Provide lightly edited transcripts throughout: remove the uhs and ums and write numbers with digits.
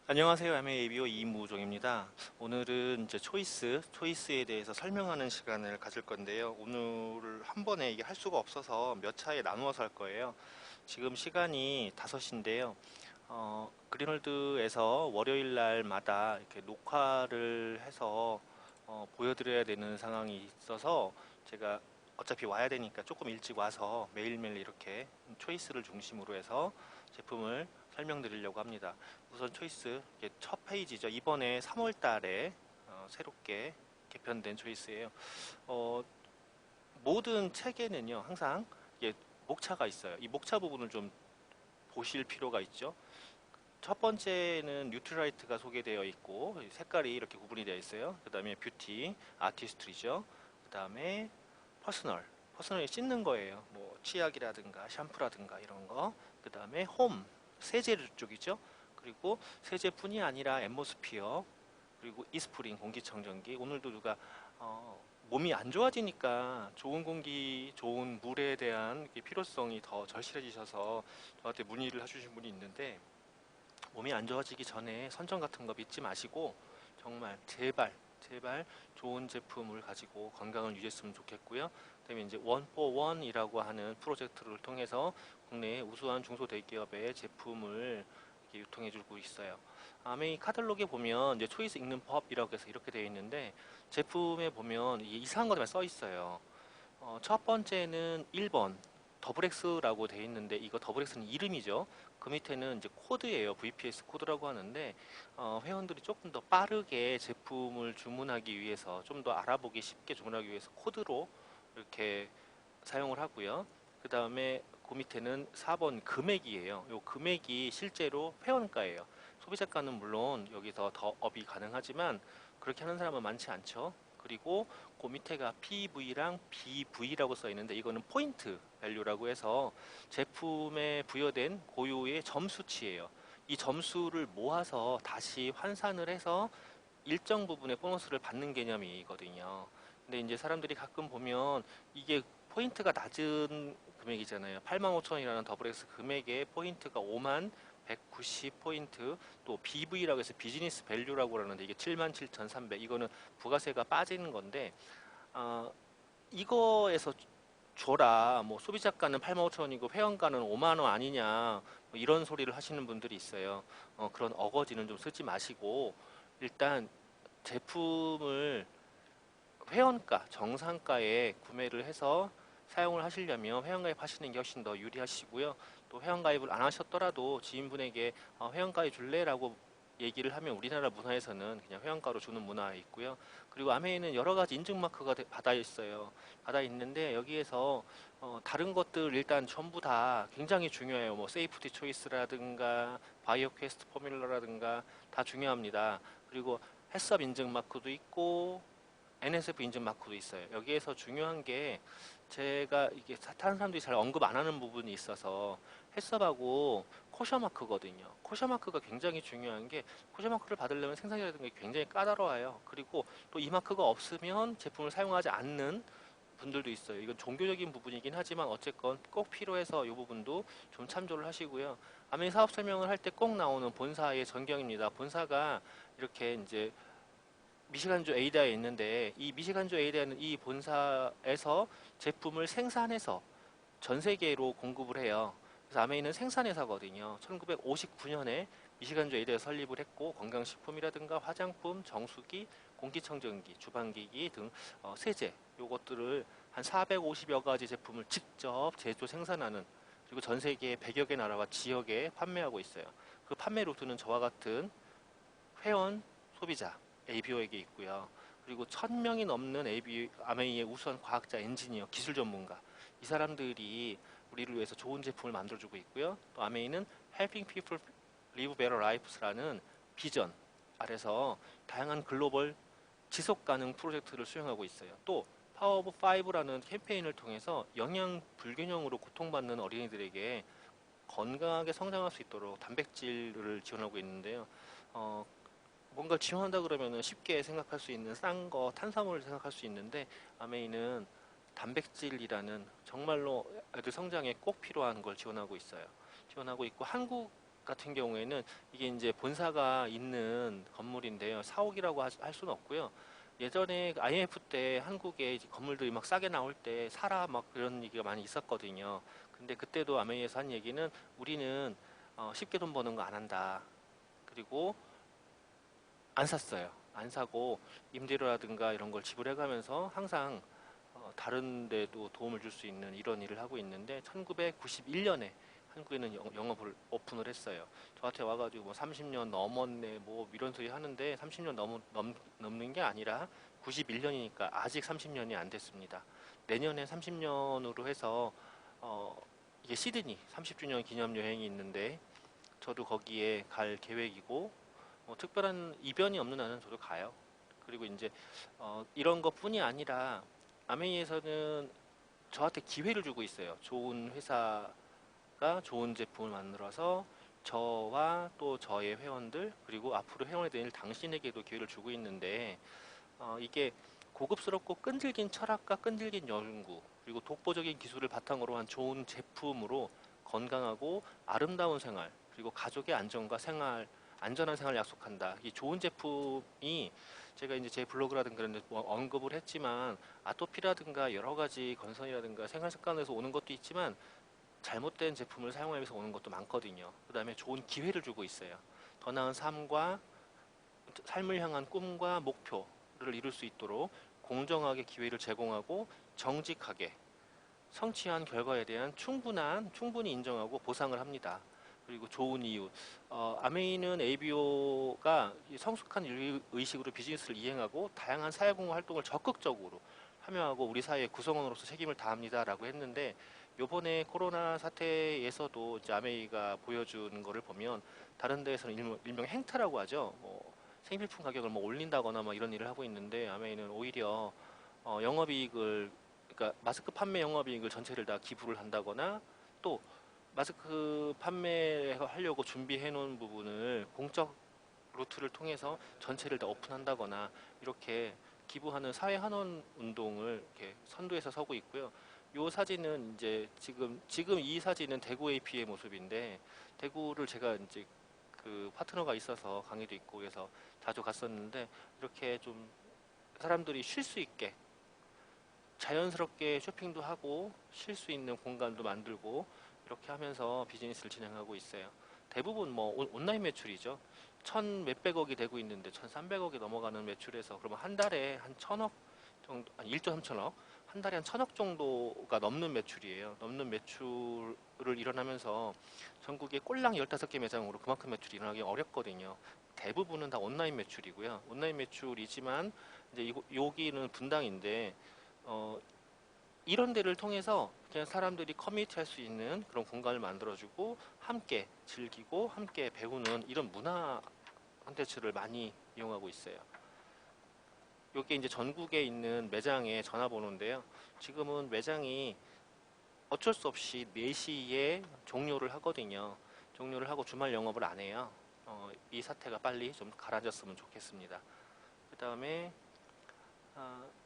안녕하세요. MABO 이무종입니다. 오늘은 이제 초이스에 대해서 설명하는 시간을 가질 건데요. 오늘 한 번에 이게 할 수가 없어서 몇 차에 나누어서 할 거예요. 지금 시간이 5시인데요. 그린월드에서 월요일 날마다 이렇게 녹화를 해서 보여드려야 되는 상황이 있어서 제가 어차피 와야 되니까 조금 일찍 와서 매일매일 이렇게 초이스를 중심으로 해서 제품을 설명드리려고 합니다. 우선 초이스 이게 첫 페이지죠. 이번에 3월 달에 새롭게 개편된 초이스예요. 어, 모든 책에는요 항상 이게 목차가 있어요. 이 목차 부분을 좀 보실 필요가 있죠. 첫 번째는 뉴트라이트가 소개되어 있고 색깔이 이렇게 구분이 되어 있어요. 그 다음에 뷰티, 아티스트리죠. 그 다음에 퍼스널, 퍼스널이 씻는 거예요. 뭐 치약이라든가 샴푸라든가 이런 거. 그 다음에 홈, 세제 쪽이죠. 그리고 세제뿐이 아니라 앰모스피어, 그리고 이스프링 공기청정기. 오늘도 누가 몸이 안 좋아지니까 좋은 공기, 좋은 물에 대한 필요성이 더 절실해지셔서 저한테 문의를 해주신 분이 있는데, 몸이 안 좋아지기 전에 선전 같은 거 믿지 마시고 정말 제발 좋은 제품을 가지고 건강을 유지했으면 좋겠고요. 그다음에 이제 원포원이라고 하는 프로젝트를 통해서 국내의 우수한 중소대기업의 제품을 이렇게 유통해주고 있어요. 아메이 카탈로그에 보면 이제 초이스 읽는 법이라고 해서 이렇게 되어 있는데, 제품에 보면 이게 이상한 것만 써 있어요. 첫 번째는 1번 더블X라고 되어 있는데, 이거 더블X는 이름이죠. 그 밑에는 이제 코드예요. VPS 코드라고 하는데, 회원들이 조금 더 빠르게 제품을 주문하기 위해서, 좀 더 알아보기 쉽게 주문하기 위해서 코드로 이렇게 사용을 하고요. 그 다음에 그 밑에는 4번 금액이에요. 이 금액이 실제로 회원가예요. 소비자가는 물론 여기서 더 업이 가능하지만 그렇게 하는 사람은 많지 않죠. 그리고 그 밑에가 PV랑 BV라고 써 있는데, 이거는 포인트 밸류라고 해서 제품에 부여된 고유의 점수치예요. 이 점수를 모아서 다시 환산을 해서 일정 부분의 보너스를 받는 개념이거든요. 근데 이제 사람들이 가끔 보면 이게 포인트가 낮은 금액이잖아요. 85,000원이라는 더블 X 금액의 포인트가 5만 190 포인트, 또 BV라고 해서 비즈니스 밸류라고 하는데 이게 77,300, 이거는 부가세가 빠지는 건데, 어, 이거에서 줘라, 뭐 소비자가는 85,000원이고 회원가는 5만 원 아니냐, 뭐 이런 소리를 하시는 분들이 있어요. 그런 어거지는 좀 쓰지 마시고 일단 제품을 회원가, 정상가에 구매를 해서 사용을 하시려면 회원가입 하시는 게 훨씬 더 유리하시고요. 또 회원가입을 안 하셨더라도 지인분에게 회원가입 줄래라고 얘기를 하면 우리나라 문화에서는 그냥 회원가로 주는 문화가 있고요. 그리고 아메이는 여러 가지 인증 마크가 받아 있어요. 받아 있는데 여기에서 다른 것들 일단 전부 다 굉장히 중요해요. 뭐 세이프티 초이스라든가 바이오 퀘스트 포뮬러라든가 다 중요합니다. 그리고 햇섭 인증 마크도 있고 NSF 인증 마크도 있어요. 여기에서 중요한 게, 제가 이게 다른 사람들이 잘 언급 안 하는 부분이 있어서 햇섭하고 코셔 마크거든요. 코셔 마크가 굉장히 중요한 게, 코셔 마크를 받으려면 생산이라든가 굉장히 까다로워요. 그리고 또 이 마크가 없으면 제품을 사용하지 않는 분들도 있어요. 이건 종교적인 부분이긴 하지만 어쨌건 꼭 필요해서 이 부분도 좀 참조를 하시고요. 아멘 사업 설명을 할 때 꼭 나오는 본사의 전경입니다. 본사가 이렇게 이제 미시간주 에이다에 있는데, 이 미시간주 에이다는 이 본사에서 제품을 생산해서 전 세계로 공급을 해요. 그래서 아메이는 생산회사거든요. 1959년에 미시간주 에이다에 설립을 했고, 건강식품이라든가 화장품, 정수기, 공기청정기, 주방기기 등 세제, 요것들을 한 450여 가지 제품을 직접 제조 생산하는, 그리고 전 세계 100여 개 나라와 지역에 판매하고 있어요. 그 판매 루트는 저와 같은 회원 소비자 ABO에게 있고요. 그리고 1000명이 넘는 아메이의 우수한 과학자, 엔지니어, 기술 전문가, 이 사람들이 우리를 위해서 좋은 제품을 만들어주고 있고요. 또 아메이는 Helping People Live Better Lives라는 비전 아래서 다양한 글로벌 지속 가능 프로젝트를 수행하고 있어요. 또 파워 오브 5라는 캠페인을 통해서 영양 불균형으로 고통받는 어린이들에게 건강하게 성장할 수 있도록 단백질을 지원하고 있는데요. 어, 뭔가 지원한다 그러면은 쉽게 생각할 수 있는 싼 거, 탄수화물을 생각할 수 있는데, 아메이는 단백질이라는 정말로 애들 성장에 꼭 필요한 걸 지원하고 있어요. 지원하고 있고, 한국 같은 경우에는 이게 이제 본사가 있는 건물인데요. 사옥이라고 할 수는 없고요. 예전에 IMF 때 한국에 이제 건물들이 막 싸게 나올 때 사라 막 그런 얘기가 많이 있었거든요. 근데 그때도 아메이에서 한 얘기는 우리는 쉽게 돈 버는 거 안 한다. 그리고 안 샀어요. 안 사고 임대료라든가 이런 걸 지불해가면서 항상 다른 데도 도움을 줄 수 있는 이런 일을 하고 있는데 1991년에 한국에는 영업을 오픈을 했어요. 저한테 와가지고 뭐 30년 넘었네 뭐 이런 소리 하는데 30년 넘는 게 아니라 91년이니까 아직 30년이 안 됐습니다. 내년에 30년으로 해서 어, 이게 시드니 30주년 기념 여행이 있는데 저도 거기에 갈 계획이고 특별한 이변이 없는 한은 저도 가요. 그리고 이제 이런 것뿐이 아니라 아메이에서는 저한테 기회를 주고 있어요. 좋은 회사가 좋은 제품을 만들어서 저와 또 저의 회원들 그리고 앞으로 회원이 될 당신에게도 기회를 주고 있는데 이게 고급스럽고 끈질긴 철학과 끈질긴 연구 그리고 독보적인 기술을 바탕으로 한 좋은 제품으로 건강하고 아름다운 생활 그리고 가족의 안정과 생활 안전한 생활을 약속한다. 이 좋은 제품이 제가 이제 제 블로그라든가 그런 데 뭐 언급을 했지만 아토피라든가 여러 가지 건선이라든가 생활 습관에서 오는 것도 있지만 잘못된 제품을 사용하면서 오는 것도 많거든요. 그 다음에 좋은 기회를 주고 있어요. 더 나은 삶과 삶을 향한 꿈과 목표를 이룰 수 있도록 공정하게 기회를 제공하고 정직하게 성취한 결과에 대한 충분히 인정하고 보상을 합니다. 그리고 좋은 이유. 아메이는 ABO가 성숙한 의식으로 비즈니스를 이행하고 다양한 사회공헌 활동을 적극적으로 참여하고 우리 사회의 구성원으로서 책임을 다합니다라고 했는데 요번에 코로나 사태에서도 이제 아메이가 보여준 거를 보면 다른 데에서는 일명 행태라고 하죠. 뭐 생필품 가격을 뭐 올린다거나 막 이런 일을 하고 있는데 아메이는 오히려 영업이익을 그러니까 마스크 판매 영업이익을 전체를 다 기부를 한다거나 또 마스크 판매하려고 준비해 놓은 부분을 공적 루트를 통해서 전체를 다 오픈한다거나 이렇게 기부하는 사회 환원 운동을 이렇게 선두에서 서고 있고요. 이 사진은 이제 지금 이 사진은 대구 AP의 모습인데 대구를 제가 이제 그 파트너가 있어서 강의도 있고 그래서 자주 갔었는데 이렇게 좀 사람들이 쉴 수 있게 자연스럽게 쇼핑도 하고 쉴 수 있는 공간도 만들고 이렇게 하면서 비즈니스를 진행하고 있어요. 대부분 뭐 온라인 매출이죠. 천 몇백억이 되고 있는데 1,300억이 넘어가는 매출에서 그러면 한 달에 한 천억 정도, 한 1조 3천억, 한 달에 한 천억 정도가 넘는 매출이에요. 넘는 매출을 일어나면서 전국에 꼴랑 15개 매장으로 그만큼 매출이 일어나기 어렵거든요. 대부분은 다 온라인 매출이고요. 온라인 매출이지만 이제 여기는 분당인데 어, 이런 데를 통해서 그냥 사람들이 커뮤니티 할 수 있는 그런 공간을 만들어주고 함께 즐기고 함께 배우는 이런 문화 콘텐츠를 많이 이용하고 있어요. 이게 이제 전국에 있는 매장의 전화번호인데요. 지금은 매장이 어쩔 수 없이 4시에 종료를 하거든요. 종료를 하고 주말 영업을 안 해요. 이 사태가 빨리 좀 가라앉았으면 좋겠습니다. 그 다음에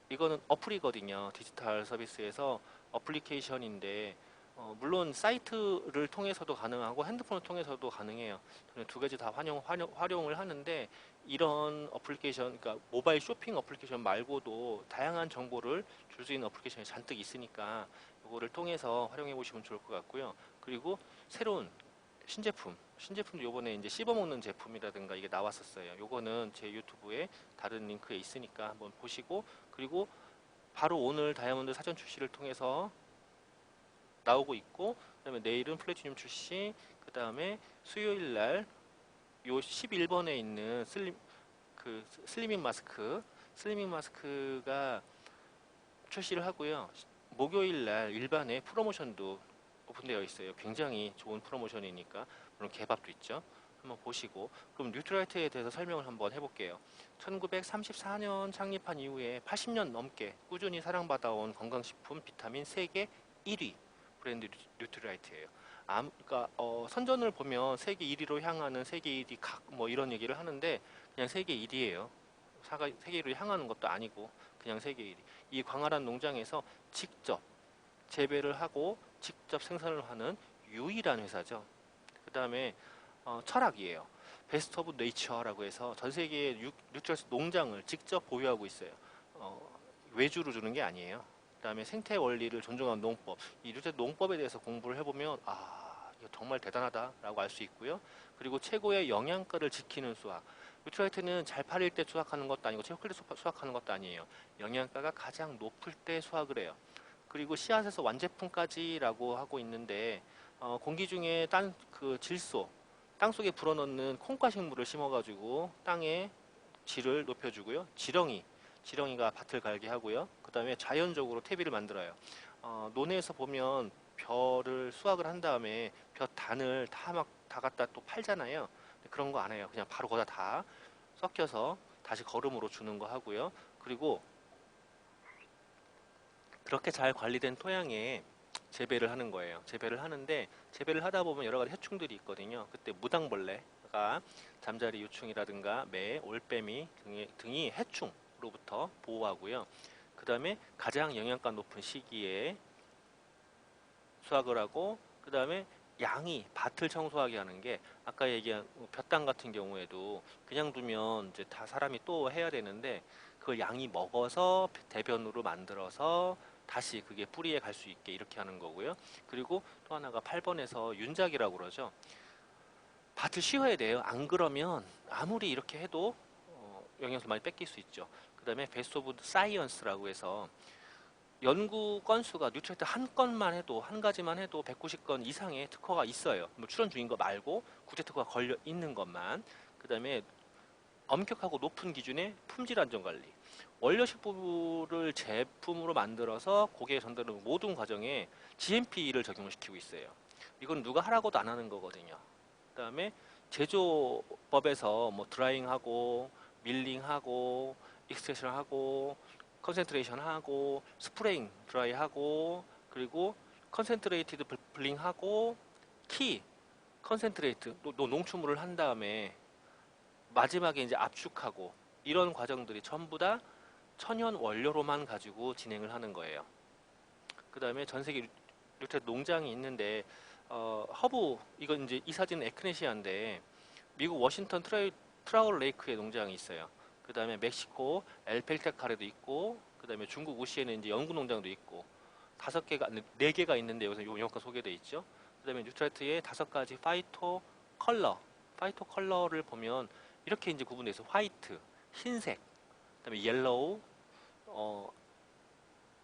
이거는 어플이거든요. 디지털 서비스에서 어플리케이션인데 물론 사이트를 통해서도 가능하고 핸드폰을 통해서도 가능해요. 저는 두 가지 다 활용을 하는데 이런 어플리케이션, 그러니까 모바일 쇼핑 어플리케이션 말고도 다양한 정보를 줄 수 있는 어플리케이션이 잔뜩 있으니까 이거를 통해서 활용해 보시면 좋을 것 같고요. 그리고 새로운 신제품도 요번에 이제 씹어먹는 제품이라든가 이게 나왔었어요. 요거는 제 유튜브에 다른 링크에 있으니까 한번 보시고 그리고 바로 오늘 다이아몬드 사전 출시를 통해서 나오고 있고 그다음에 내일은 플래티늄 출시 그다음에 수요일 날 요 11번에 있는 슬리밍 마스크가 출시를 하고요. 목요일 날 일반의 프로모션도 오픈되어 있어요. 굉장히 좋은 프로모션이니까 물론 개밥도 있죠. 한번 보시고 그럼 뉴트라이트에 대해서 설명을 한번 해볼게요. 1934년 창립한 이후에 80년 넘게 꾸준히 사랑받아온 건강식품 비타민 세계 1위 브랜드 뉴트라이트예요. 그러니까 선전을 보면 세계 1위로 향하는 세계 1위 뭐 이런 얘기를 하는데 그냥 세계 1위예요. 세계 1위로 향하는 것도 아니고 그냥 세계 1위. 이 광활한 농장에서 직접 재배를 하고 직접 생산을 하는 유일한 회사죠. 그 다음에 철학이에요. 베스트 오브 네이처라고 해서 전 세계의 뉴트럴스 농장을 직접 보유하고 있어요. 외주로 주는 게 아니에요. 그다음에 생태 원리를 존중하는 농법. 이 뉴트럴스 농법에 대해서 공부를 해보면 이거 정말 대단하다라고 알 수 있고요. 그리고 최고의 영양가를 지키는 수확. 뉴트라이트는 잘 팔릴 때 수확하는 것도 아니고 최고클 때 수확하는 것도 아니에요. 영양가가 가장 높을 때 수확을 해요. 그리고 씨앗에서 완제품까지라고 하고 있는데 공기 중에 그 질소, 땅 속에 불어넣는 콩과 식물을 심어가지고 땅의 질을 높여주고요. 지렁이가 밭을 갈게 하고요. 그 다음에 자연적으로 퇴비를 만들어요. 논에서 보면 벼를 수확을 한 다음에 벼 단을 다 갖다 또 팔잖아요. 그런 거 안 해요. 그냥 바로 거기다 다 섞여서 다시 거름으로 주는 거 하고요. 그리고 그렇게 잘 관리된 토양에 재배를 하는 거예요. 재배를 하는데 재배를 하다 보면 여러 가지 해충들이 있거든요. 그때 무당벌레가 잠자리 유충이라든가 매, 올빼미 등이 해충으로부터 보호하고요. 그 다음에 가장 영양가 높은 시기에 수확을 하고 그 다음에 양이 밭을 청소하게 하는 게 아까 얘기한 볕땅 같은 경우에도 그냥 두면 이제 다 사람이 또 해야 되는데 그걸 양이 먹어서 대변으로 만들어서 다시 그게 뿌리에 갈 수 있게 이렇게 하는 거고요. 그리고 또 하나가 8번에서 윤작이라고 그러죠. 밭을 쉬어야 돼요. 안 그러면 아무리 이렇게 해도 영양소 많이 뺏길 수 있죠. 그 다음에 베스트 오브 사이언스라고 해서 연구 건수가 뉴트리트 한 건만 해도 한 가지만 해도 190건 이상의 특허가 있어요. 뭐 출원 중인 거 말고 국제 특허가 걸려 있는 것만. 그다음에 엄격하고 높은 기준의 품질 안전 관리. 원료식품을 제품으로 만들어서 고객에 전달하는 모든 과정에 GMP를 적용을 시키고 있어요. 이건 누가 하라고도 안 하는 거거든요. 그다음에 제조법에서 뭐 드라잉하고 밀링하고 익스트랙션하고 컨센트레이션 하고 스프레잉 드라이 하고 그리고 컨센트레이티드 블링 하고 키 컨센트레이트 또 농축물을 한 다음에 마지막에 이제 압축하고 이런 과정들이 전부 다 천연 원료로만 가지고 진행을 하는 거예요. 그 다음에 전 세계 이렇게 농장이 있는데 허브 이건 이제 이 사진은 에크네시아인데 미국 워싱턴 트라울 레이크에 농장이 있어요. 그 다음에 멕시코 엘펠테카레도 있고 그 다음에 중국 우시에는 이제 연구 농장도 있고 4개가 있는데 여기서 요만큼 소개되어 있죠. 그 다음에 뉴트라이트의 5가지 파이토 컬러를 보면 이렇게 이제 구분되어 있어요. 화이트, 흰색, 그 다음에 옐로우,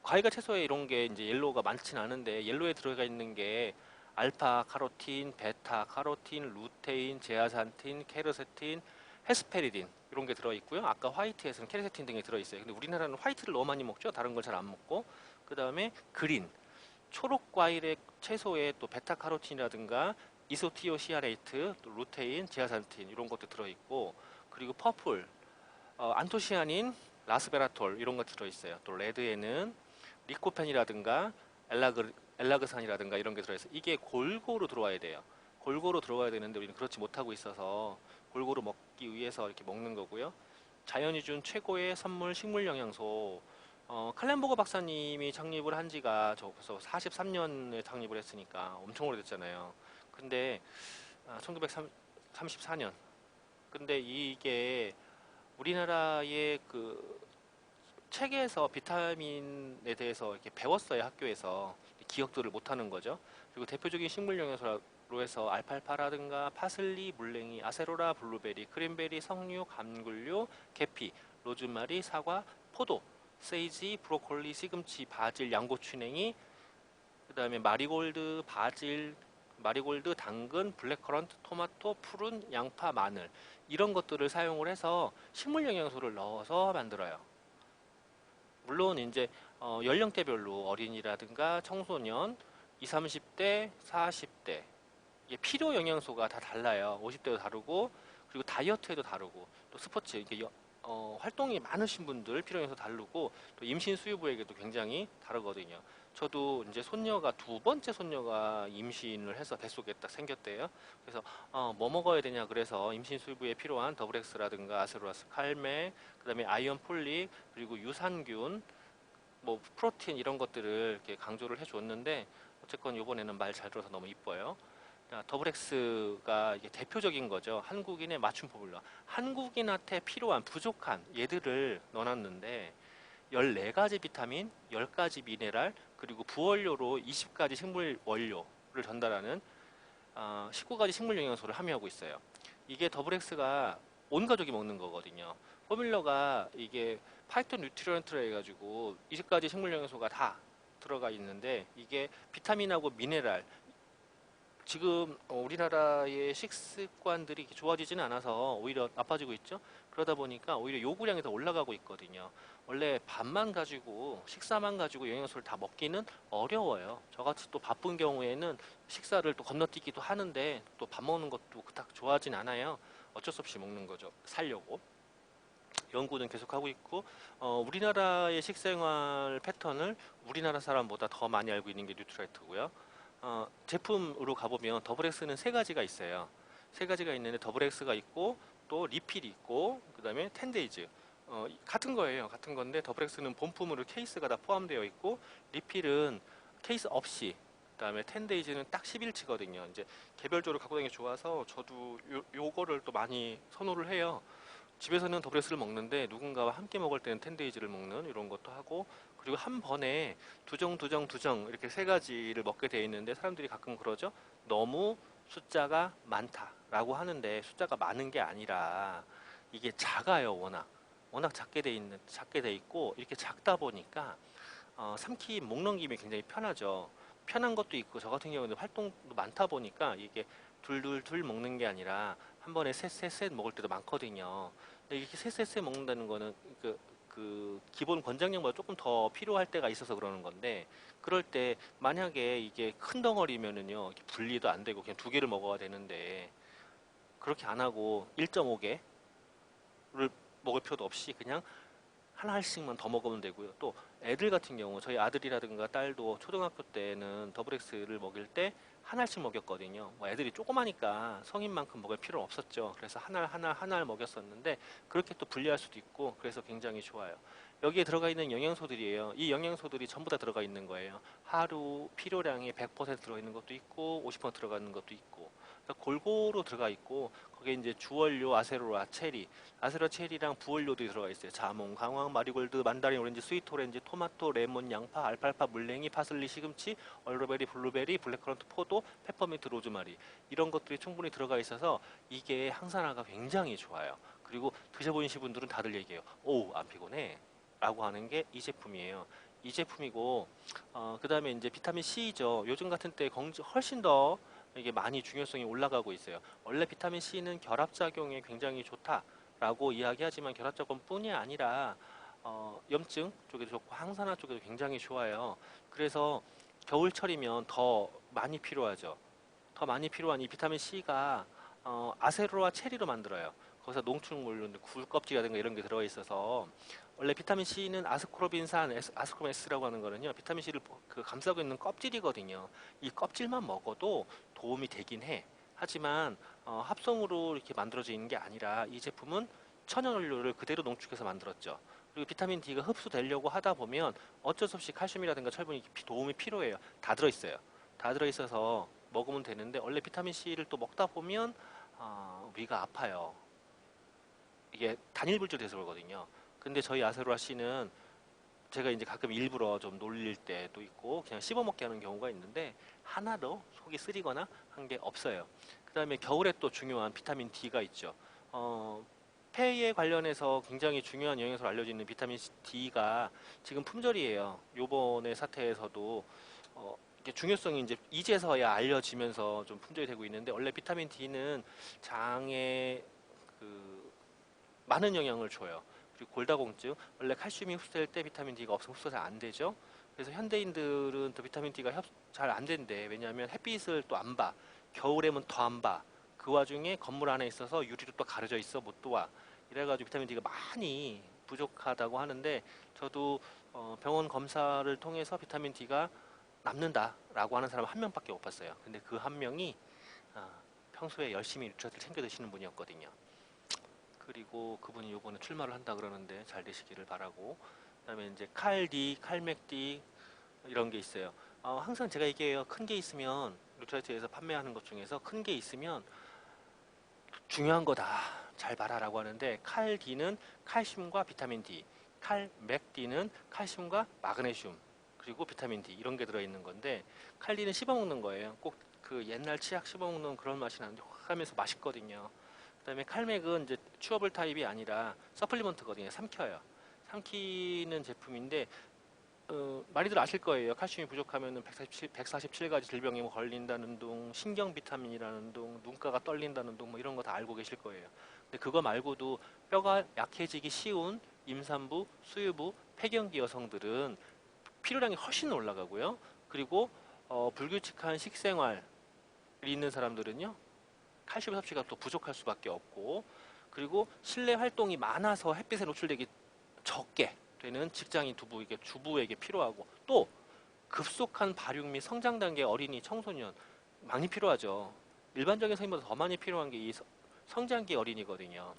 과일과 채소에 이런 게 이제 옐로우가 많지는 않은데 옐로우에 들어가 있는 게 알파 카로틴, 베타 카로틴, 루테인, 제아산틴, 케르세틴, 헤스페리딘 이런 게 들어있고요. 아까 화이트에서는 케르세틴 등이 들어있어요. 근데 우리나라는 화이트를 너무 많이 먹죠. 다른 걸 잘 안 먹고. 그 다음에 그린, 초록 과일의 채소에 또 베타 카로틴이라든가 이소티오시아레이트, 또 루테인, 제아산틴 이런 것도 들어있고 그리고 퍼플, 안토시아닌, 라스베라톨 이런 거 들어있어요. 또 레드에는 리코펜이라든가 엘라그산이라든가 이런 게 들어있어요. 이게 골고루 들어와야 돼요. 골고루 들어와야 되는데 우리는 그렇지 못하고 있어서 골고루 먹기 위해서 이렇게 먹는 거고요. 자연이 준 최고의 선물 식물 영양소. 칼렌보거 박사님이 창립을 한 지가 저 벌써 43년에 창립을 했으니까 엄청 오래됐잖아요. 근데 1934년. 근데 이게 우리나라의 그 책에서 비타민에 대해서 이렇게 배웠어요, 학교에서. 기억들을 못하는 거죠. 그리고 대표적인 식물 영양소로 해서 알팔파라든가 파슬리, 물냉이, 아세로라, 블루베리, 크랜베리, 석류, 감귤류, 계피, 로즈마리, 사과, 포도, 세이지, 브로콜리, 시금치, 바질, 양고추냉이, 그 다음에 마리골드, 당근, 블랙커런트, 토마토, 푸른, 양파, 마늘 이런 것들을 사용을 해서 식물 영양소를 넣어서 만들어요. 물론 이제 연령대별로 어린이라든가 청소년, 20, 30대, 40대 이게 필요 영양소가 다 달라요. 50대도 다르고 그리고 다이어트에도 다르고 또 스포츠 이게 활동이 많으신 분들 필요 영양소 다르고 또 임신 수유부에게도 굉장히 다르거든요. 저도 이제 손녀가 2번째 손녀가 임신을 해서 뱃속에 딱 생겼대요. 그래서 뭐 먹어야 되냐 그래서 임신 수유부에 필요한 더블엑스라든가 아세로라스 칼메 그다음에 아이언 폴릭 그리고 유산균 뭐 프로틴 이런 것들을 이렇게 강조를 해줬는데 어쨌건 이번에는 말 잘 들어서 너무 이뻐요. 자, 더블엑스가 이게 대표적인 거죠. 한국인의 맞춤 포뮬러. 한국인한테 필요한 부족한 얘들을 넣어놨는데 14가지 비타민, 10가지 미네랄, 그리고 부원료로 20가지 식물 원료를 전달하는 19가지 식물 영양소를 함유하고 있어요. 이게 더블엑스가 온 가족이 먹는 거거든요. 포뮬러가 이게 파이토 뉴트리언트라 해가지고 20가지 식물 영양소가 다 들어가 있는데 이게 비타민하고 미네랄 지금 우리나라의 식습관들이 좋아지지는 않아서 오히려 나빠지고 있죠. 그러다 보니까 오히려 요구량이 더 올라가고 있거든요. 원래 밥만 가지고 식사만 가지고 영양소를 다 먹기는 어려워요. 저같이 또 바쁜 경우에는 식사를 또 건너뛰기도 하는데 또 밥 먹는 것도 그닥 좋아하진 않아요. 어쩔 수 없이 먹는 거죠. 살려고. 연구는 계속하고 있고 우리나라의 식생활 패턴을 우리나라 사람보다 더 많이 알고 있는 게 뉴트라이트고요. 제품으로 가보면 더블엑스는 세 가지가 있어요. 세 가지가 있는데 더블엑스가 있고 또 리필이 있고 그 다음에 10데이즈 같은 거예요. 같은 건데 더블엑스는 본품으로 케이스가 다 포함되어 있고 리필은 케이스 없이 그 다음에 10데이즈는 딱 10일치거든요. 이제 개별적으로 갖고 다니기 좋아서 저도 요거를 또 많이 선호를 해요. 집에서는 더블엑스를 먹는데 누군가와 함께 먹을 때는 10데이즈를 먹는 이런 것도 하고 그리고 한 번에 두정 이렇게 세 가지를 먹게 돼 있는데 사람들이 가끔 그러죠. 너무 숫자가 많다라고 하는데 숫자가 많은 게 아니라 이게 작아요. 워낙 작게 돼 있고 이렇게 작다 보니까 목 넘김이 굉장히 편하죠. 편한 것도 있고 저 같은 경우는 활동도 많다 보니까 이게 둘둘둘 먹는 게 아니라 한 번에 셋셋셋 먹을 때도 많거든요. 근데 이렇게 셋셋셋 먹는다는 거는 그 기본 권장량보다 조금 더 필요할 때가 있어서 그러는 건데 그럴 때 만약에 이게 큰 덩어리면은요 분리도 안 되고 그냥 두 개를 먹어야 되는데 그렇게 안 하고 1.5개를 먹을 필요도 없이 그냥 하나씩만 더 먹으면 되고요. 또 애들 같은 경우 저희 아들이라든가 딸도 초등학교 때는 더블엑스를 먹일 때 하나씩 먹였거든요. 뭐 애들이 조그마니까 성인만큼 먹을 필요는 없었죠. 그래서 하나 먹였었는데 그렇게 또 분리할 수도 있고 그래서 굉장히 좋아요. 여기에 들어가 있는 영양소들이에요. 이 영양소들이 전부 다 들어가 있는 거예요. 하루 필요량이 100% 들어있는 것도 있고 50% 들어가는 것도 있고 그러니까 골고루 들어가 있고 거기에 이제 주원료 아세로라 체리 아세로 체리랑 부원료도 들어가 있어요. 자몽, 강황, 마리골드, 만다린, 오렌지, 스위트 오렌지, 토마토, 레몬, 양파, 알팔파, 물냉이, 파슬리, 시금치, 얼로베리, 블루베리, 블랙커런트, 포도, 페퍼민트, 로즈마리 이런 것들이 충분히 들어가 있어서 이게 항산화가 굉장히 좋아요. 그리고 드셔보신 분들은 다들 얘기해요. 오, 안 피곤해. 라고 하는 게 이 제품이에요. 이 제품이고 그 다음에 이제 비타민 C죠. 요즘 같은 때 훨씬 더 이게 많이 중요성이 올라가고 있어요. 원래 비타민 C는 결합작용에 굉장히 좋다라고 이야기하지만 결합작용뿐이 아니라 염증 쪽에도 좋고 항산화 쪽에도 굉장히 좋아요. 그래서 겨울철이면 더 많이 필요하죠. 더 많이 필요한 이 비타민 C가 아세로와 체리로 만들어요. 거기서 농축물, 굴 껍질이라든가 이런 게 들어가 있어서 원래 비타민 C는 아스코르빈산, 아스코르빈 S라고 하는 거는요. 비타민 C를 감싸고 있는 껍질이거든요. 이 껍질만 먹어도 도움이 되긴 해. 하지만 합성으로 이렇게 만들어져 있는 게 아니라 이 제품은 천연원료를 그대로 농축해서 만들었죠. 그리고 비타민 D가 흡수되려고 하다 보면 어쩔 수 없이 칼슘이라든가 철분이 도움이 필요해요. 다 들어있어요. 다 들어있어서 먹으면 되는데 원래 비타민 C를 또 먹다 보면 위가 아파요. 이게 단일불출돼서 그러거든요. 근데 저희 아세로라 C는 제가 이제 가끔 일부러 좀 놀릴 때도 있고 그냥 씹어먹게 하는 경우가 있는데 하나도 속이 쓰리거나 한 게 없어요. 그 다음에 겨울에 또 중요한 비타민 D가 있죠. 폐에 관련해서 굉장히 중요한 영양소로 알려져 있는 비타민 D가 지금 품절이에요. 요번에 사태에서도 이게 중요성이 이제 이제서야 알려지면서 좀 품절이 되고 있는데 원래 비타민 D는 장에 그 많은 영향을 줘요. 그리고 골다공증, 원래 칼슘이 흡수될 때 비타민 D가 없으면 흡수가 잘 안 되죠. 그래서 현대인들은 또 비타민 D가 잘 안 된대. 왜냐하면 햇빛을 또 안 봐. 겨울에는 더 안 봐. 그 와중에 건물 안에 있어서 유리로 또 가려져 있어 못 도와. 이래가지고 비타민 D가 많이 부족하다고 하는데 저도 병원 검사를 통해서 비타민 D가 남는다라고 하는 사람 한 명밖에 못 봤어요. 근데 그 한 명이 아, 평소에 열심히 뉴트리트를 챙겨 드시는 분이었거든요. 그리고 그분이 요번에 출마를 한다 그러는데 잘 되시기를 바라고 그다음에 이제 칼D, 칼맥D 이런 게 있어요. 항상 제가 얘기해요. 큰 게 있으면 뉴트라이트에서 판매하는 것 중에서 큰 게 있으면 중요한 거다. 잘 봐라라고 하는데 칼D는 칼슘과 비타민 D, 맥D는 칼슘과 마그네슘 그리고 비타민 D 이런 게 들어있는 건데 칼D는 씹어먹는 거예요. 꼭 그 옛날 치약 씹어먹는 그런 맛이 나는데 확 하면서 맛있거든요. 그다음에 칼맥은 이제 추어블 타입이 아니라 서플리먼트거든요. 삼켜요. 삼키는 제품인데 많이들 아실 거예요. 칼슘이 부족하면 147가지 질병에 뭐 걸린다는 둥, 신경 비타민이라는 둥, 눈가가 떨린다는 둥, 뭐 이런 거 다 알고 계실 거예요. 근데 그거 말고도 뼈가 약해지기 쉬운 임산부, 수유부, 폐경기 여성들은 필요량이 훨씬 올라가고요. 그리고 불규칙한 식생활이 있는 사람들은요, 칼슘 섭취가 또 부족할 수밖에 없고, 그리고 실내 활동이 많아서 햇빛에 노출되기 적게 되는 직장인 주부에게 필요하고 또 급속한 발육 및 성장 단계 어린이 청소년 많이 필요하죠. 일반적인 성인보다 더 많이 필요한 게 이 성장기 어린이거든요.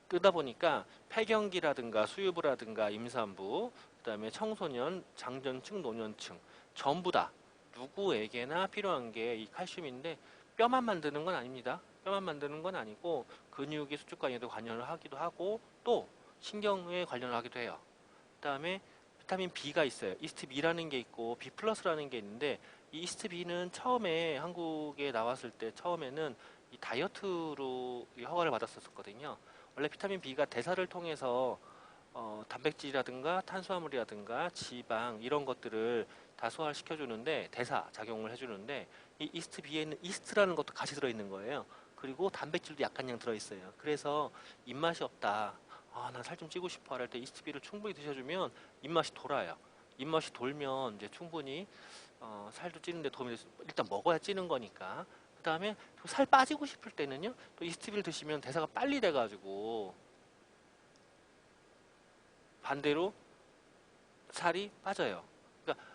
그러다 보니까 폐경기라든가 수유부라든가 임산부, 그다음에 청소년, 장년층, 노년층 전부 다 누구에게나 필요한 게 이 칼슘인데 뼈만 만드는 건 아닙니다. 뼈만 만드는 건 아니고 근육의 수축관에도 관여를 하기도 하고 또 신경에 관련을 하기도 해요. 그다음에 비타민 B가 있어요. 이스트 B라는 게 있고 B 플러스라는 게 있는데 이 이스트 B는 처음에 한국에 나왔을 때 처음에는 이 다이어트로 허가를 받았었거든요. 원래 비타민 B가 대사를 통해서 단백질이라든가 탄수화물이라든가 지방 이런 것들을 다 소화를 시켜주는데 대사 작용을 해주는데 이 이스트 B에는 이스트라는 것도 같이 들어있는 거예요. 그리고 단백질도 약간량 들어있어요. 그래서 입맛이 없다. 난 살 좀 찌고 싶어 할 때 이스트비를 충분히 드셔주면 입맛이 돌아요. 입맛이 돌면 이제 충분히 살도 찌는데 도움이 될수 일단 먹어야 찌는 거니까. 그 다음에 살 빠지고 싶을 때는요. 또 이스트비를 드시면 대사가 빨리 돼가지고 반대로 살이 빠져요. 그러니까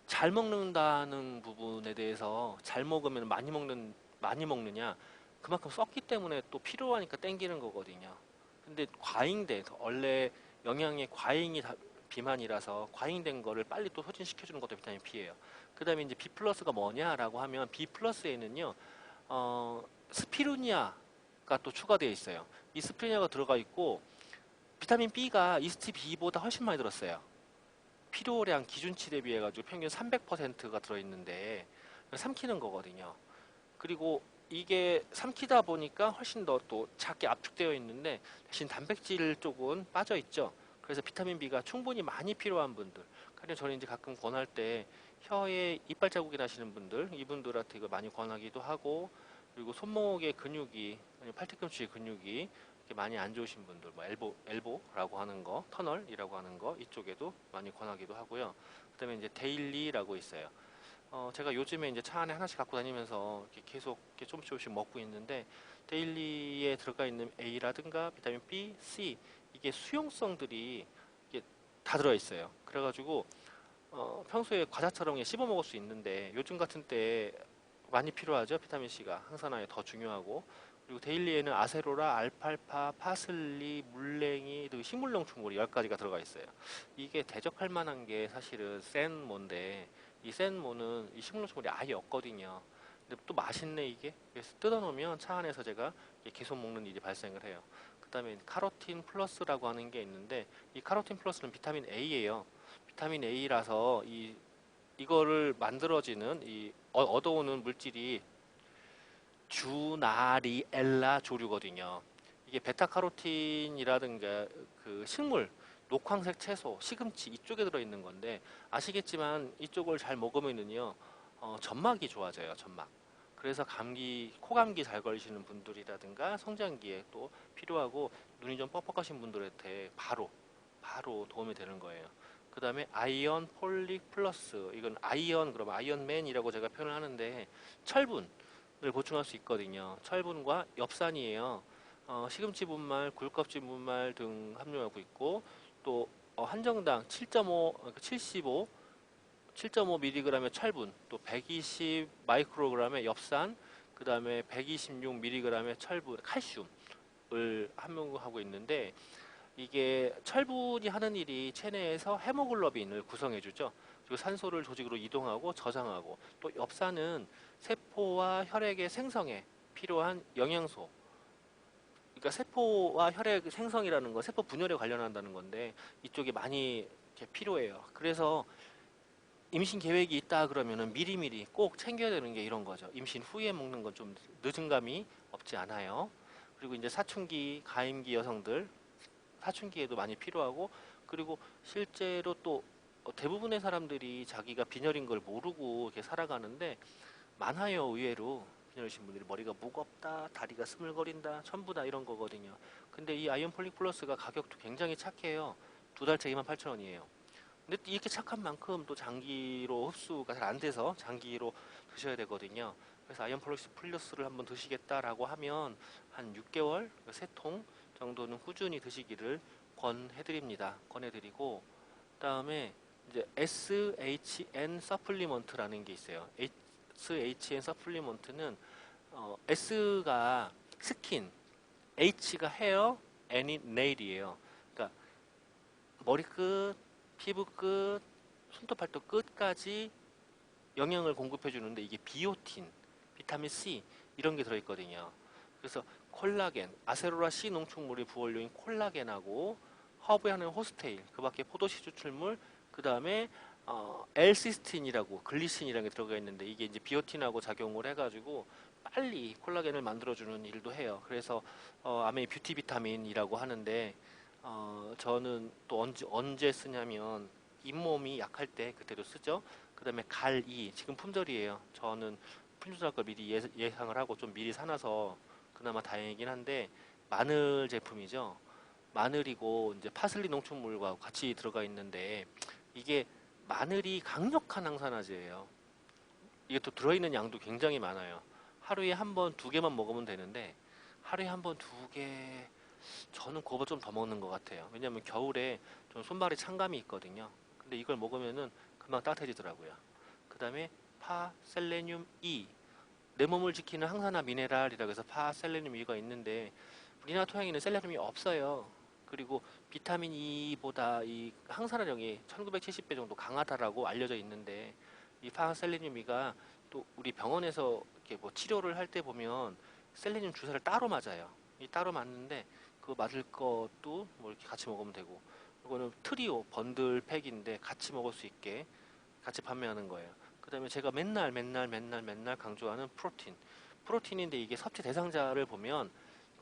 잘 먹는다는 부분에 대해서 잘 먹으면 많이 먹느냐 그만큼 썼기 때문에 또 필요하니까 땡기는 거거든요. 근데 과잉돼서 원래 영양의 비만이라서 과잉된 거를 빨리 또 소진시켜주는 것도 비타민 B예요. 그 다음에 이제 B 플러스가 뭐냐라고 하면 B 플러스에는요, 스피루니아가 또 추가되어 있어요. 이 스피루니아가 들어가 있고 비타민 B가 이스트 B보다 훨씬 많이 들었어요. 필요량 기준치 대비해가지고 평균 300%가 들어있는데 삼키는 거거든요. 그리고 이게 삼키다 보니까 훨씬 더 또 작게 압축되어 있는데 대신 단백질 쪽은 빠져 있죠. 그래서 비타민 B가 충분히 많이 필요한 분들. 그래서 저는 이제 가끔 권할 때 혀에 이빨 자국이 나시는 분들, 이분들한테 이거 많이 권하기도 하고 그리고 손목의 근육이 아니면 팔뒤꿈치 근육이 이렇게 많이 안 좋으신 분들, 뭐 엘보라고 하는 거, 터널이라고 하는 거 이쪽에도 많이 권하기도 하고요. 그다음에 이제 데일리라고 있어요. 제가 요즘에 이제 차 안에 하나씩 갖고 다니면서 이렇게 계속 이렇게 조금씩 먹고 있는데 데일리에 들어가 있는 A라든가 비타민 B, C 이게 수용성들이 이게 다 들어 있어요. 그래가지고 평소에 과자처럼 그냥 씹어 먹을 수 있는데 요즘 같은 때 많이 필요하죠. 비타민 C가 항산화에 더 중요하고 그리고 데일리에는 아세로라, 알팔파, 파슬리, 물냉이, 그리고 식물용 충분히 10가지가 들어가 있어요. 이게 대적할 만한 게 사실은 센모인데 이 센모는 이 식물용 충분이 아예 없거든요. 근데 또 맛있네 이게. 그래서 뜯어놓으면 차 안에서 제가 계속 먹는 일이 발생을 해요. 그 다음에 카로틴 플러스라고 하는 게 있는데 이 카로틴 플러스는 비타민 A예요. 비타민 A라서 이거를 만들어지는 얻어오는 물질이 주나리엘라 조류거든요. 이게 베타카로틴이라든가 그 식물, 녹황색 채소, 시금치 이쪽에 들어있는 건데 아시겠지만 이쪽을 잘 먹으면은요 점막이 좋아져요. 점막. 그래서 코감기 잘 걸리시는 분들이라든가 성장기에 또 필요하고 눈이 좀 뻑뻑하신 분들한테 바로 도움이 되는 거예요. 그 다음에 아이언 폴릭 플러스 이건 그럼 아이언맨이라고 제가 표현을 하는데 철분 을 보충할 수 있거든요. 철분과 엽산이에요. 시금치 분말, 굴껍질 분말 등 함유하고 있고 또 한정당 7.5mg의 철분, 또 120 마이크로그램의 엽산, 그 다음에 126mg의 철분, 칼슘을 함유하고 있는데 이게 철분이 하는 일이 체내에서 헤모글로빈을 구성해주죠. 그리고 산소를 조직으로 이동하고 저장하고, 또 엽산은 세포와 혈액의 생성에 필요한 영양소. 그러니까 세포와 혈액 생성이라는 건 세포 분열에 관련한다는 건데 이쪽이 많이 이렇게 필요해요. 그래서 임신 계획이 있다 그러면은 미리미리 꼭 챙겨야 되는 게 이런 거죠. 임신 후에 먹는 건 좀 늦은 감이 없지 않아요. 그리고 이제 사춘기, 가임기 여성들 사춘기에도 많이 필요하고, 그리고 실제로 또 대부분의 사람들이 자기가 빈혈인 걸 모르고 이렇게 살아가는데 많아요. 의외로 빈혈이신 분들이 머리가 무겁다, 다리가 스물거린다, 전부 다 이런 거거든요. 근데 이 아이언 폴릭 플러스가 가격도 굉장히 착해요. 두 달째 28,000원이에요. 근데 또 이렇게 착한 만큼 또 장기로 흡수가 잘 안 돼서 장기로 드셔야 되거든요. 그래서 아이언 폴릭 플러스를 한번 드시겠다라고 하면 한 6개월, 3통 정도는 꾸준히 드시기를 권해드리고, 그다음에 이제 SHN 서플리먼트라는 게 있어요. SHN 서플리먼트는 S가 스킨, H가 헤어, N이 네일이에요. 그러니까 머리끝, 피부끝, 손톱 발톱 끝까지 영양을 공급해 주는데 이게 비오틴, 비타민 C 이런 게 들어있거든요. 그래서 콜라겐, 아세로라 C 농축물이 부원료인 콜라겐하고 허브에 하는 호스테일, 그 밖에 포도씨 추출물, 그 다음에 L시스틴이라고 글리신이라는 게 들어가 있는데 이게 이제 비오틴하고 작용을 해가지고 빨리 콜라겐을 만들어주는 일도 해요. 그래서 아메이 뷰티 비타민이라고 하는데 저는 또 언제 쓰냐면 잇몸이 약할 때 그때도 쓰죠. 그 다음에 갈이 지금 품절이에요. 저는 품절 걸 미리 예상을 하고 좀 미리 사놔서 그나마 다행이긴 한데 마늘 제품이죠. 마늘이고 이제 파슬리 농축물과 같이 들어가 있는데 이게 마늘이 강력한 항산화제예요. 이게 또 들어있는 양도 굉장히 많아요. 하루에 한 번, 두 개만 먹으면 되는데 하루에 한 번, 두 개, 저는 그거보다 좀 더 먹는 것 같아요. 왜냐면 겨울에 좀 손발에 찬감이 있거든요. 근데 이걸 먹으면은 금방 따뜻해지더라고요. 그 다음에 파셀레늄 E, 내 몸을 지키는 항산화 미네랄이라고 해서 파셀레늄 E가 있는데 우리나라 토양에는 셀레늄이 없어요. 그리고 비타민 E보다 이 항산화력이 1970배 정도 강하다라고 알려져 있는데 이 파셀레늄 E가 또 우리 병원에서 이렇게 뭐 치료를 할 때 보면 셀레늄 주사를 따로 맞아요. 이 따로 맞는데 그거 맞을 것도 뭐 이렇게 같이 먹으면 되고, 이거는 트리오 번들 팩인데 같이 먹을 수 있게 같이 판매하는 거예요. 그 다음에 제가 맨날 강조하는 프로틴. 프로틴인데 이게 섭취 대상자를 보면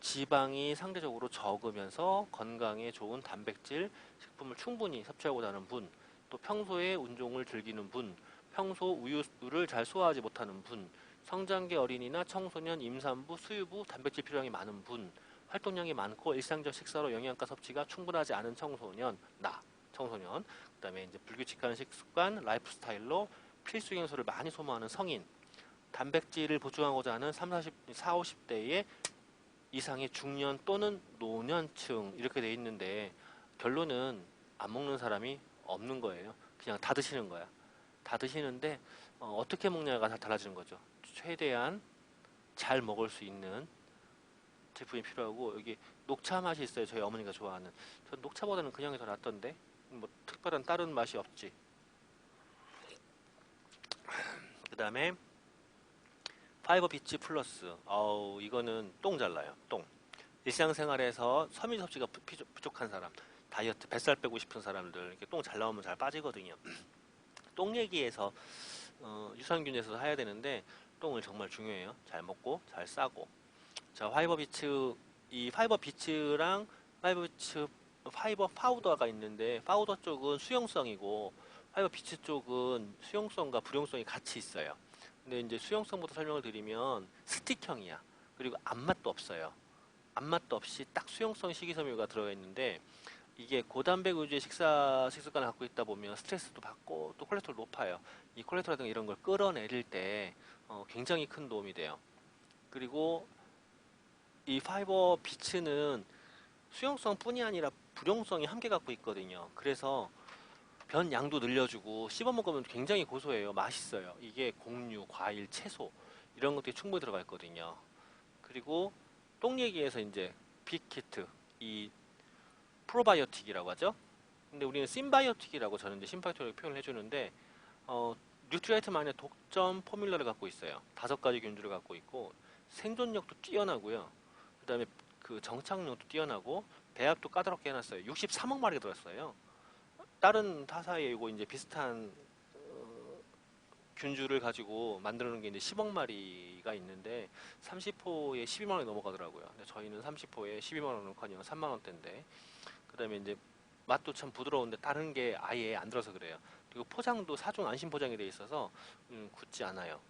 지방이 상대적으로 적으면서 건강에 좋은 단백질 식품을 충분히 섭취하고자 하는 분, 또 평소에 운동을 즐기는 분, 평소 우유를 잘 소화하지 못하는 분, 성장기 어린이나 청소년, 임산부, 수유부, 단백질 필요량이 많은 분, 활동량이 많고 일상적 식사로 영양가 섭취가 충분하지 않은 청소년, 청소년, 그다음에 이제 불규칙한 식습관, 라이프 스타일로 필수 영양소를 많이 소모하는 성인, 단백질을 보충하고자 하는 4, 50대의 이상의 중년 또는 노년층 이렇게 돼 있는데 결론은 안 먹는 사람이 없는 거예요. 그냥 다 드시는 거야. 다 드시는데 어떻게 먹냐가 다 달라지는 거죠. 최대한 잘 먹을 수 있는 제품이 필요하고, 여기 녹차 맛이 있어요. 저희 어머니가 좋아하는. 전 녹차보다는 그냥이 더 낫던데 뭐 특별한 다른 맛이 없지. 그 다음에 파이버 비치 플러스. 이거는 똥 잘 나요. 똥. 일상생활에서 섬유 섭취가 부족한 사람, 다이어트 뱃살 빼고 싶은 사람들 이렇게 똥 잘 나오면 잘 빠지거든요. 똥 얘기해서 유산균에서 해야 되는데 똥을 정말 중요해요. 잘 먹고 잘 싸고. 자, 파이버 비츠랑 파이버 비츠 파이버 파우더가 있는데 파우더 쪽은 수용성이고 파이버 비츠 쪽은 수용성과 불용성이 같이 있어요. 근데 이제 수용성부터 설명을 드리면 스틱형이야. 그리고 앞맛도 없어요. 앞맛도 없이 딱 수용성 식이섬유가 들어가 있는데 이게 고단백 위주의 식습관을 갖고 있다 보면 스트레스도 받고 또 콜레스테롤 높아요. 이 콜레스테롤 같은 이런 걸 끌어내릴 때 굉장히 큰 도움이 돼요. 그리고 이 파이버 비츠는 수용성뿐이 아니라 불용성이 함께 갖고 있거든요. 그래서 변 양도 늘려주고 씹어 먹으면 굉장히 고소해요. 맛있어요. 이게 곡류, 과일, 채소 이런 것들이 충분히 들어가 있거든요. 그리고 똥 얘기에서 이제 빅히트, 이 프로바이오틱이라고 하죠. 근데 우리는 심바이오틱이라고 저는 이제 심바이오틱을 표현을 해주는데 어, 뉴트리아이트만의 독점 포뮬러를 갖고 있어요. 5가지 균주를 갖고 있고 생존력도 뛰어나고요. 그다음에 그 정착력도 뛰어나고 배합도 까다롭게 해놨어요. 63억 마리가 들었어요. 다른 타사에 이거 이제 비슷한 균주를 가지고 만드는 게 이제 10억 마리가 있는데 30호에 12만 원이 넘어가더라고요. 근데 저희는 30호에 12만 원은커녕 3만 원대인데 그다음에 이제 맛도 참 부드러운데 다른 게 아예 안 들어서 그래요. 그리고 포장도 4중 안심 포장이 돼 있어서 굳지 않아요.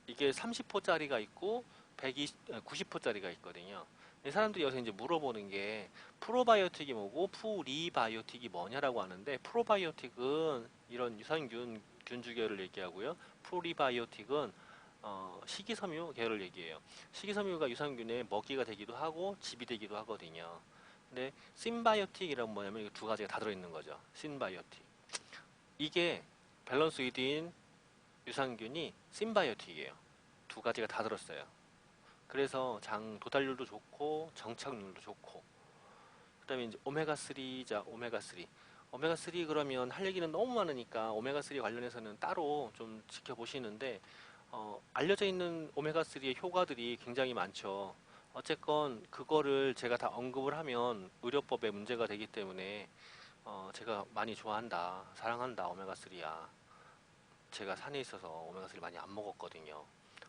이게 30호짜리가 있고 90호짜리가 있거든요. 사람들이 여기서 이제 물어보는 게 프로바이오틱이 뭐고 프리바이오틱이 뭐냐라고 하는데 프로바이오틱은 이런 유산균 균주계열을 얘기하고요. 프리바이오틱은 식이섬유 계열을 얘기해요. 식이섬유가 유산균의 먹이가 되기도 하고 집이 되기도 하거든요. 근데 신바이오틱이란 뭐냐면 이 두 가지가 다 들어있는 거죠. 신바이오틱. 이게 밸런스 위드인 유산균이 신바이오틱이에요. 두 가지가 다 들었어요. 그래서 장 도달률도 좋고 정착률도 좋고 그다음에 이제 오메가3자 오메가3 오메가3 그러면 할 얘기는 너무 많으니까 오메가3 관련해서는 따로 좀 지켜보시는데 알려져 있는 오메가3의 효과들이 굉장히 많죠. 어쨌건 그거를 제가 다 언급을 하면 의료법에 문제가 되기 때문에 제가 많이 좋아한다 사랑한다 오메가3야. 제가 산에 있어서 오메가3 많이 안 먹었거든요.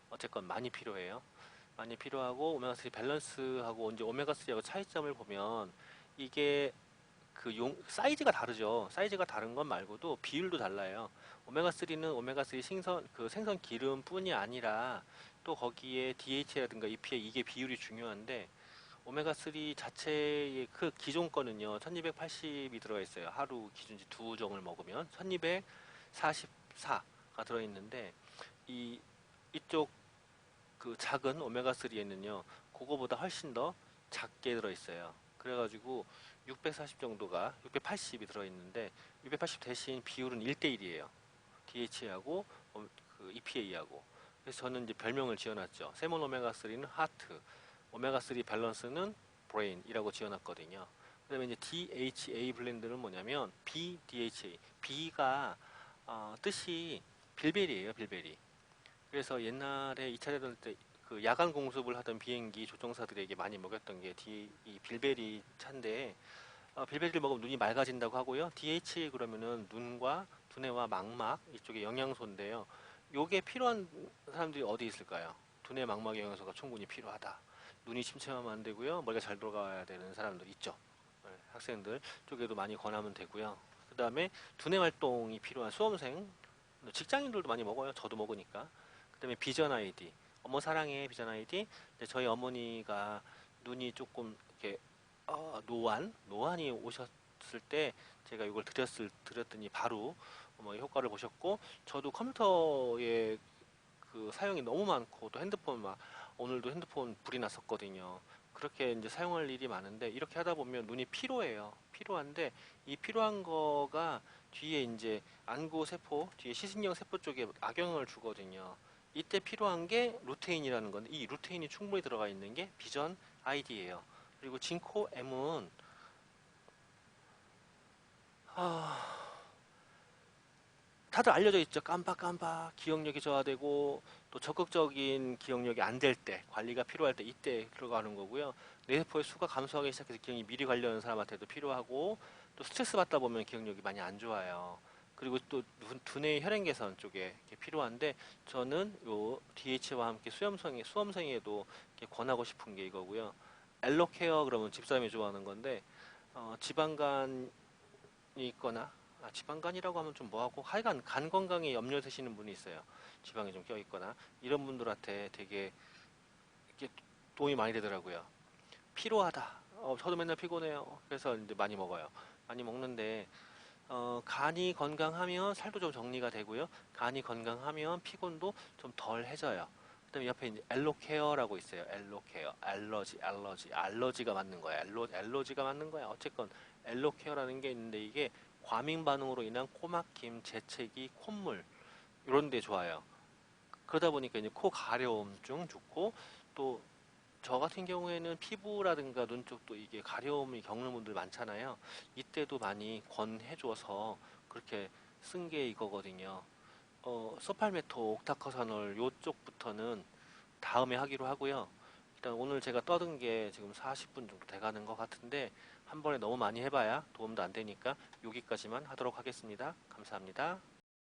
어쨌건 많이 필요해요. 많이 필요하고 오메가3 밸런스하고 이제 오메가3하고 차이점을 보면 이게 그 사이즈가 다르죠. 사이즈가 다른 것 말고도 비율도 달라요. 오메가3는 오메가3 생선 기름뿐이 아니라 또 거기에 DHA라든가 EPA 이게 비율이 중요한데 오메가3 자체의 그 기존 거는요 1280이 들어가 있어요. 하루 기준치 두 종을 먹으면 1244가 들어있는데 이 이쪽 그 작은 오메가3에는요 그거보다 훨씬 더 작게 들어있어요. 그래가지고 640 정도가 680이 들어있는데 680 대신 비율은 1대1이에요. DHA하고 그 EPA하고. 그래서 저는 이제 별명을 지어놨죠. 세몬 오메가3는 하트, 오메가3 밸런스는 브레인이라고 지어놨거든요. 그다음에 이제 DHA 블렌드는 뭐냐면 BDHA, B가 뜻이 빌베리예요, 빌베리. 그래서 옛날에 2차 대전 때 그 야간 공습을 하던 비행기 조종사들에게 많이 먹였던 게 이 빌베리 차인데 빌베리를 먹으면 눈이 맑아진다고 하고요. DHA 그러면은 눈과 두뇌와 망막 이쪽에 영양소인데요. 요게 필요한 사람들이 어디 있을까요? 두뇌 망막 영양소가 충분히 필요하다. 눈이 침침하면 안 되고요. 머리가 잘 돌아가야 되는 사람들 있죠. 네, 학생들 쪽에도 많이 권하면 되고요. 그 다음에 두뇌 활동이 필요한 수험생, 직장인들도 많이 먹어요. 저도 먹으니까. 그 다음에 비전 아이디. 어머 사랑해 비전 아이디. 저희 어머니가 눈이 조금 이렇게 노안이 오셨을 때 제가 이걸 드렸더니 바로 효과를 보셨고 저도 컴퓨터에 그 사용이 너무 많고 또 핸드폰 막 오늘도 핸드폰 불이 났었거든요. 그렇게 이제 사용할 일이 많은데 이렇게 하다 보면 눈이 피로해요. 피로한데 이 피로한 거가 뒤에 이제 안구 세포, 뒤에 시신경 세포 쪽에 악영향을 주거든요. 이때 필요한 게 루테인이라는 건데 이 루테인이 충분히 들어가 있는 게 비전 아이디예요. 그리고 진코 M은 다들 알려져 있죠. 깜빡깜빡 기억력이 저하되고 또 적극적인 기억력이 안 될 때 관리가 필요할 때 이때 들어가는 거고요. 뇌세포의 수가 감소하기 시작해서 기억이 미리 관리하는 사람한테도 필요하고 또 스트레스 받다 보면 기억력이 많이 안 좋아요. 그리고 또 두뇌 혈행 개선 쪽에 필요한데 저는 요 DH와 함께 수험생에도 권하고 싶은 게 이거고요. 엘로케어 그러면 집사람이 좋아하는 건데 지방간이 있거나 지방간이라고 하면 좀 뭐하고 하여간 간 건강에 염려 되시는 분이 있어요. 지방이 좀 껴있거나 이런 분들한테 되게 이렇게 도움이 많이 되더라고요. 피로하다. 저도 맨날 피곤해요. 그래서 이제 많이 먹어요. 많이 먹는데 간이 건강하면 살도 좀 정리가 되고요. 간이 건강하면 피곤도 좀 덜해져요. 그다음에 옆에 이제 엘로케어라고 있어요. 엘로케어, 알러지가 맞는 거야. 엘러지가 맞는 거야. 어쨌건 엘로케어라는 게 있는데 이게 과민 반응으로 인한 코막힘, 재채기, 콧물 이런 데 좋아요. 그러다 보니까 이제 코 가려움증 좋고 또 저 같은 경우에는 피부라든가 눈 쪽도 이게 가려움이 겪는 분들 많잖아요. 이때도 많이 권해줘서 그렇게 쓴 게 이거거든요. 소팔메토 옥타커사놀 요쪽부터는 다음에 하기로 하고요. 일단 오늘 제가 떠든 게 지금 40분 정도 돼가는 것 같은데 한 번에 너무 많이 해봐야 도움도 안 되니까 여기까지만 하도록 하겠습니다. 감사합니다.